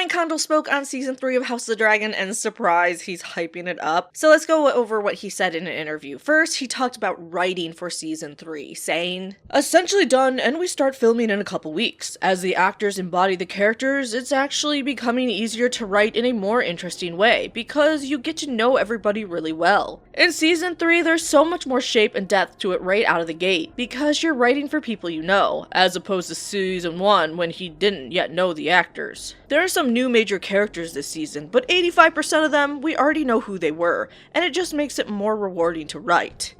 Ryan Condal spoke on season 3 of House of the Dragon, and surprise, he's hyping it up. So let's go over what he said in an interview. First, he talked about writing for season 3, saying, "Essentially done, and we start filming in a couple weeks. As the actors embody the characters, it's actually becoming easier to write in a more interesting way, because you get to know everybody really well. In season 3, there's so much more shape and depth to it right out of the gate, because you're writing for people you know, as opposed to season 1 when he didn't yet know the actors. There are some new major characters this season, but 85% of them, we already know who they were, and it just makes it more rewarding to write."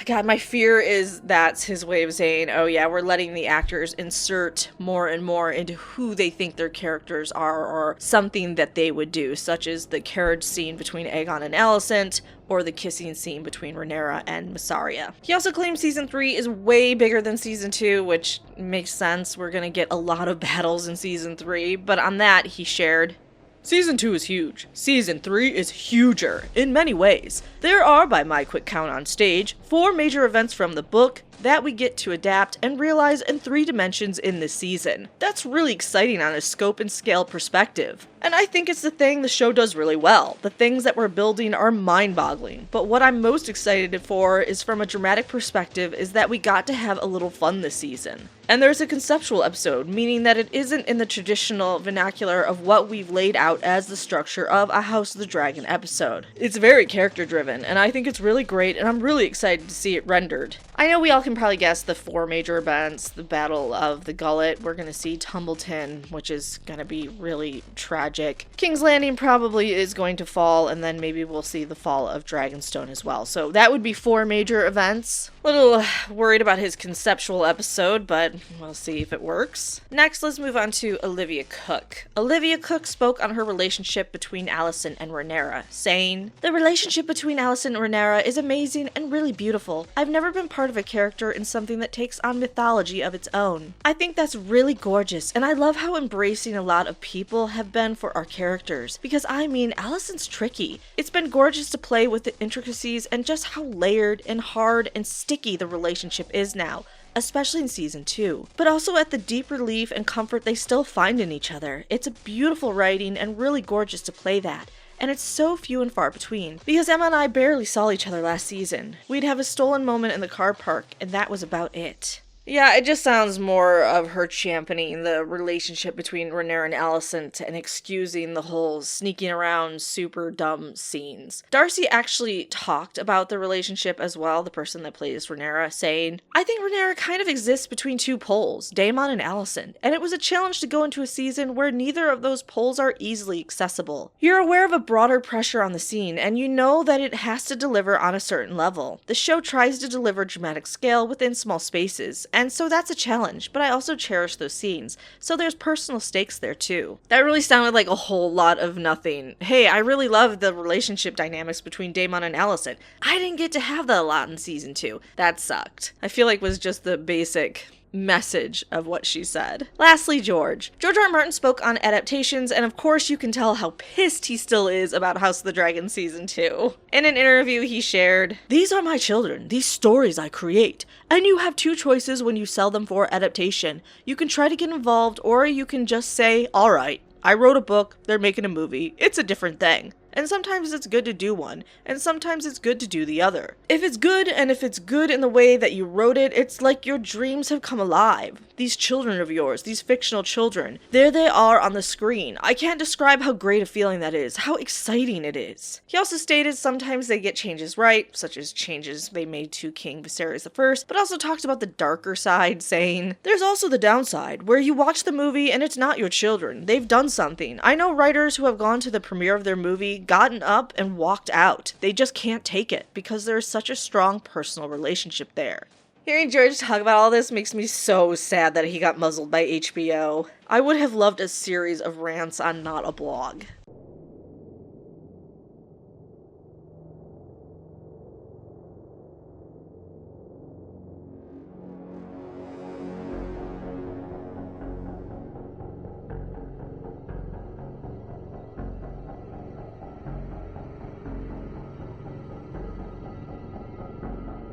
God, my fear is that's his way of saying, oh yeah, we're letting the actors insert more and more into who they think their characters are, or something that they would do, such as the carriage scene between Aegon and Alicent, or the kissing scene between Rhaenyra and Mysaria. He also claimed season 3 is way bigger than season 2, which makes sense. We're gonna get a lot of battles in season 3, but on that he shared, "Season 2 is huge. Season 3 is huger, in many ways. There are, by my quick count on stage, 4 major events from the book that we get to adapt and realize in 3 dimensions in this season. That's really exciting on a scope and scale perspective. And I think it's the thing the show does really well. The things that we're building are mind-boggling, but what I'm most excited for is from a dramatic perspective is that we got to have a little fun this season. And there's a conceptual episode, meaning that it isn't in the traditional vernacular of what we've laid out as the structure of a House of the Dragon episode. It's very character-driven, and I think it's really great, and I'm really excited to see it rendered. I know we all can probably guess the 4 major events, the Battle of the Gullet, we're gonna see Tumbleton, which is gonna be really tragic. King's Landing probably is going to fall, and then maybe we'll see the fall of Dragonstone as well. So that would be 4 major events. A little worried about his conceptual episode, but we'll see if it works. Next, let's move on to Olivia Cooke. Olivia Cooke spoke on her relationship between Alicent and Rhaenyra, saying, "The relationship between Alicent and Rhaenyra is amazing and really beautiful. I've never been part of a character in something that takes on mythology of its own. I think that's really gorgeous, and I love how embracing a lot of people have been for our characters, because I mean, Alicent's tricky. It's been gorgeous to play with the intricacies and just how layered and hard and sticky the relationship is now, especially in season 2, but also at the deep relief and comfort they still find in each other. It's a beautiful writing and really gorgeous to play that. And it's so few and far between, because Emma and I barely saw each other last season. We'd have a stolen moment in the car park, and that was about it." Yeah, it just sounds more of her championing the relationship between Rhaenyra and Alicent and excusing the whole sneaking around super dumb scenes. Darcy actually talked about the relationship as well, the person that plays Rhaenyra, saying, "I think Rhaenyra kind of exists between 2 poles, Daemon and Alicent, and it was a challenge to go into a season where neither of those poles are easily accessible. You're aware of a broader pressure on the scene, and you know that it has to deliver on a certain level. The show tries to deliver dramatic scale within small spaces, and so that's a challenge, but I also cherish those scenes, so there's personal stakes there too." That really sounded like a whole lot of nothing. Hey, I really love the relationship dynamics between Daemon and Alicent. I didn't get to have that a lot in season 2. That sucked. I feel like was just the basic message of what she said. Lastly, George R.R. Martin spoke on adaptations, and of course you can tell how pissed he still is about House of the Dragon season 2. In an interview he shared, "These are my children, these stories I create, and you have 2 choices when you sell them for adaptation. You can try to get involved, or you can just say, alright, I wrote a book, they're making a movie, it's a different thing. And sometimes it's good to do one, and sometimes it's good to do the other. If it's good, and if it's good in the way that you wrote it, it's like your dreams have come alive. These children of yours, these fictional children, there they are on the screen. I can't describe how great a feeling that is, how exciting it is." He also stated sometimes they get changes right, such as changes they made to King Viserys I, but also talked about the darker side, saying, "There's also the downside, where you watch the movie and it's not your children. They've done something. I know writers who have gone to the premiere of their movie, gotten up and walked out. They just can't take it because there is such a strong personal relationship there." Hearing George talk about all this makes me so sad that he got muzzled by HBO. I would have loved a series of rants on Not a Blog.